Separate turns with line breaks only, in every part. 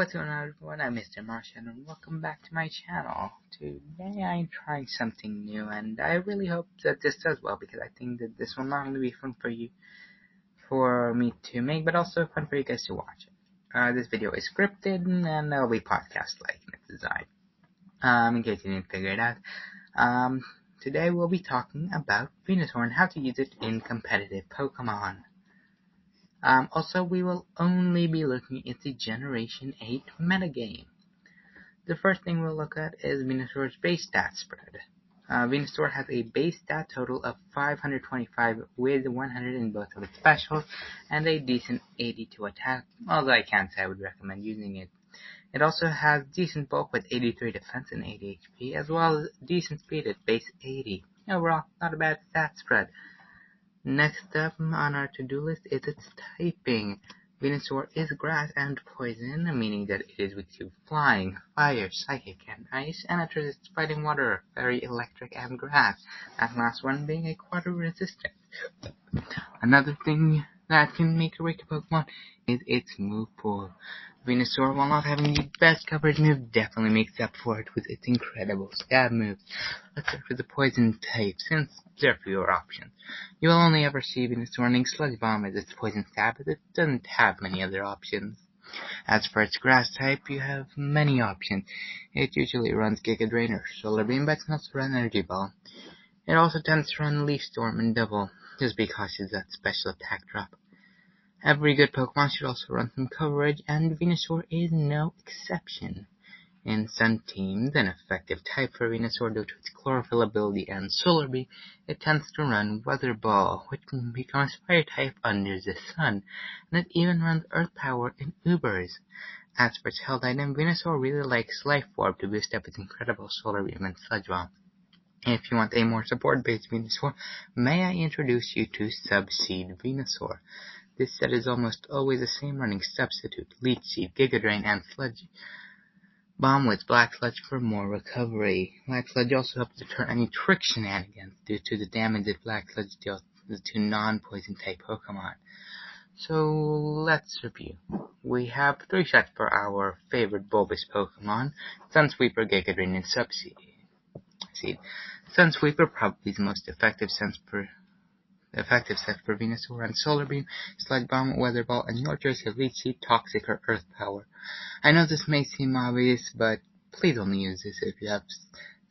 What's going on, everyone? I'm Mr. Martian, and welcome back to my channel. Today I'm trying something new, and I really hope that this does well, because I think that this will not only be fun for me to make, but also fun for you guys to watch. This video is scripted, and it'll be podcast-like in its design. In case you didn't figure it out. Today we'll be talking about Venusaur and how to use it in competitive Pokemon. Also, we will only be looking at the Generation 8 metagame. The first thing we'll look at is Venusaur's base stat spread. Venusaur has a base stat total of 525 with 100 in both of its specials and a decent 82 attack, although I can't say I would recommend using it. It also has decent bulk with 83 defense and 80 HP, as well as decent speed at base 80. Overall, not a bad stat spread. Next up on our to-do list is its typing. Venusaur is grass and poison, meaning that it is weak to flying, fire, psychic, and ice, and it resists fighting water, fairy, electric, and grass. That last one being a quarter resistant. Another thing that can make or break a Pokemon is its move pool. Venusaur, while not having the best coverage move, definitely makes up for it with its incredible stab moves. Let's start with the poison type, since there are fewer options. You will only ever see Venusaur running Sludge Bomb as its poison stab, as it doesn't have many other options. As for its grass type, you have many options. It usually runs Giga Drain or Solar Beam, but it can also run Energy Ball. It also tends to run Leaf Storm and Double, just because it's that special attack drop. Every good Pokemon should also run some coverage, and Venusaur is no exception. In some teams, an effective type for Venusaur due to its Chlorophyll ability and Solar Beam, it tends to run Weather Ball, which becomes Fire type under the sun, and it even runs Earth Power in Ubers. As for its held item, Venusaur really likes Life Orb to boost up its incredible Solar Beam and Sludge Bomb. If you want a more support-based Venusaur, may I introduce you to Subseed Venusaur. This set is almost always the same running substitute, Leech Seed, Giga Drain, and Sludge Bomb with Black Sludge for more recovery. Black Sludge also helps deter any trick shenanigans due to the damage that Black Sludge deals to non-poison type Pokemon. So let's review. We have 3 sets for our favorite bulbous Pokemon, Sunsweeper, Giga Drain, and Subseed. Sunsweeper, probably the most effective set for Venusaur, and Solar Beam, Sludge Bomb, Weather Ball, and your choice of Leech Seed, Toxic, or Earth Power. I know this may seem obvious, but please only use this if you have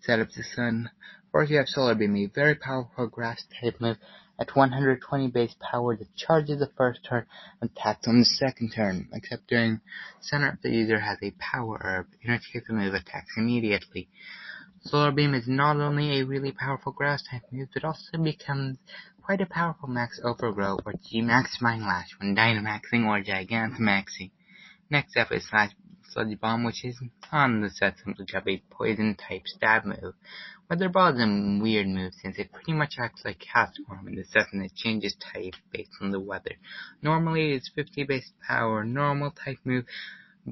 set up the Sun. First, you have Solar Beam, a very powerful grass type move at 120 base power that charges the first turn and attacks on the second turn, except during center if the user has a Power Herb, in which case the move attacks immediately. Solar Beam is not only a really powerful grass type move, but also becomes quite a powerful Max Overgrow or G-Max Spine Lash when Dynamaxing or Gigantamaxing. Next up is Sludge Bomb, which is on the set simply to have a poison type stab move. Weather Ball is a weird move since it pretty much acts like Castform in the set and it changes type based on the weather. Normally it's 50 base power normal type move,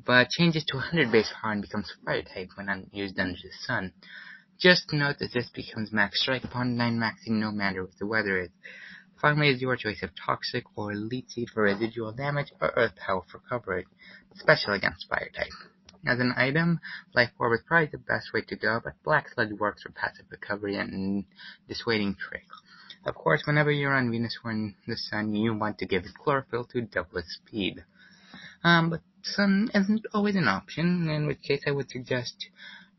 but changes to 100 base power and becomes Fire type when used under the sun. Just note that this becomes Max Strike upon Dynamaxing no matter what the weather is. Finally is your choice of Toxic or Leech Seed for residual damage or Earth Power for coverage, special against Fire type. As an item, Life Orb is probably the best way to go, but Black Sludge works for passive recovery and dissuading trick. Of course, whenever you're on Venusaur in the sun, you want to give it Chlorophyll to double its speed. But Sun isn't always an option, in which case I would suggest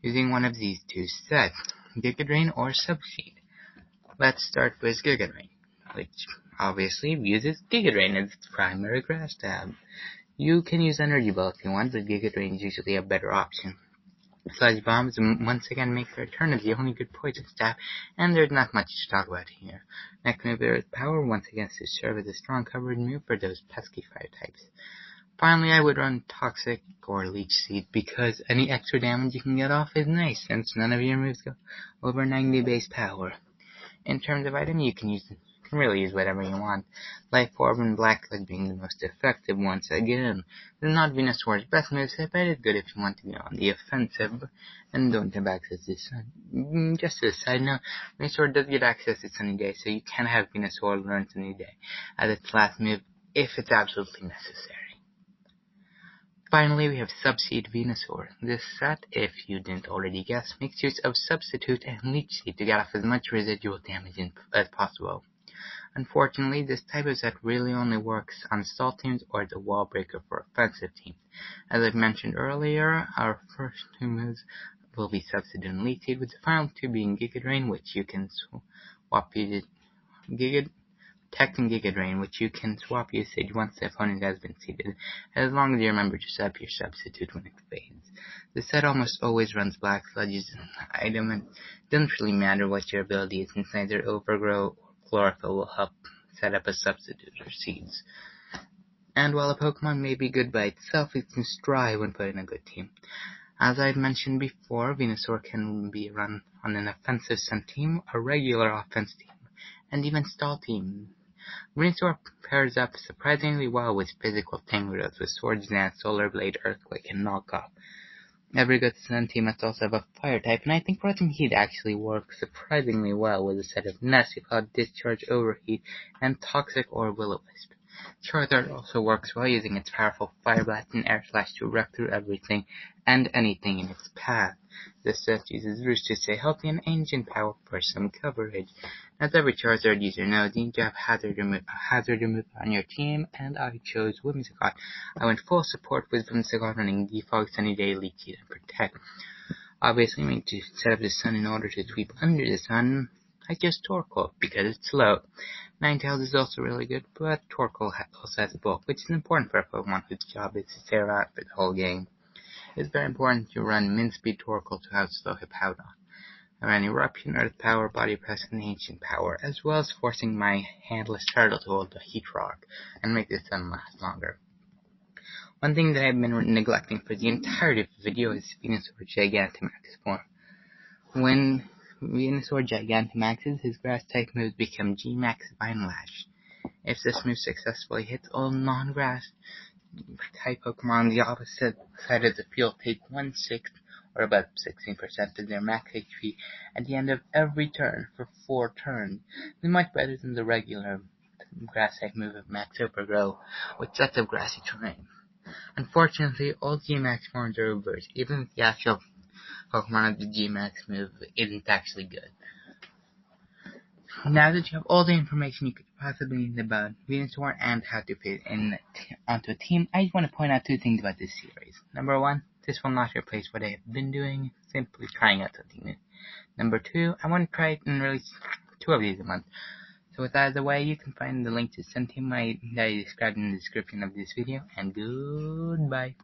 using one of these 2 sets, Giga Drain or Subseed. Let's start with Giga Drain, which obviously uses Giga Drain as its primary grass stab. You can use Energy Ball if you want, but Giga Drain is usually a better option. Sludge Bomb once again makes a return as the only good poison stab, and there's not much to talk about here. Next move is Power, once again to serve as a strong coverage move for those pesky fire types. Finally, I would run Toxic or Leech Seed because any extra damage you can get off is nice since none of your moves go over 90 base power. In terms of item, you can really use whatever you want. Life Orb and Black Sludge being the most effective once again. It's not Venusaur's best moveset, but it's good if you want to be on the offensive and don't have access to Sun. Just as a side note, Venusaur does get access to Sunny Day, so you can have Venusaur learn Sunny Day as its last move if it's absolutely necessary. Finally, we have Subseed Venusaur. This set, if you didn't already guess, makes use of Substitute and Leech Seed to get off as much residual damage as possible. Unfortunately, this type of set really only works on stall teams or the wall breaker for offensive teams. As I've mentioned earlier, our first two moves will be Substitute and Leech Seed, with the final two being Giga Drain, which you can swap Protect and Giga Drain, which you can swap usage once the opponent has been seeded, as long as you remember to set up your substitute when it fades. The set almost always runs Black Sludge as an item, and it doesn't really matter what your ability is, since neither Overgrow or Chlorophyll will help set up a substitute or seeds. And while a Pokemon may be good by itself, it can strive when put in a good team. As I've mentioned before, Venusaur can be run on an offensive Sun team, a regular offense team, and even stall team. Venusaur pairs up surprisingly well with physical Tangrowth with Swords Dance, Solar Blade, Earthquake, and Knockoff. Every good Sun team must also have a Fire type, and I think Rotom Heat actually works surprisingly well with a set of Nessie Cloud, Discharge, Overheat, and Toxic or Will-O-Wisp. Charizard also works well using its powerful Fire Blast and Air Slash to wreck through everything and anything in its path. This set uses Roost to stay healthy and Ancient Power for some coverage. As every Charizard user knows, you need to have hazard remove on your team, and I chose Whimsicott. I went full support with Whimsicott running Defog, Sunny Day, Leech, and Protect. Obviously, I need to set up the Sun in order to sweep under the Sun. I chose Torkoal because it's slow. Ninetales is also really good, but Torkoal also has a bulk, which is important for a Pokemon whose job is to stay around for the whole game. It's very important to run Min-Speed Torkoal to outslow Hippowdon. I ran Eruption, Earth Power, Body Press, and Ancient Power, as well as forcing my handless turtle to hold the Heat Rock and make the Sun last longer. One thing that I've been neglecting for the entirety of the video is Venusaur Gigantamax form. When Venusaur Gigantamaxes, his Grass type moves become G-Max Vine Lash. If this move successfully hits, all non-Grass type Pokemon on the opposite side of the field take 1/6, or about 16% of their max HP at the end of every turn for 4 turns. It's much better than the regular Grass type move of Max Overgrow, with sets of grassy terrain. Unfortunately, all G-Max forms are reversed, even if the actual Pokemon of the G-Max move isn't actually good. Now that you have all the information you could possibly need about Venusaur and how to fit onto a team, I just want to point out 2 things about this series. Number 1, this will not replace what I have been doing, simply trying out something new. Number 2, I want to try it and release 2 of these a month. So with that out of the way, you can find the link to Sun Team that I described in the description of this video, and goodbye.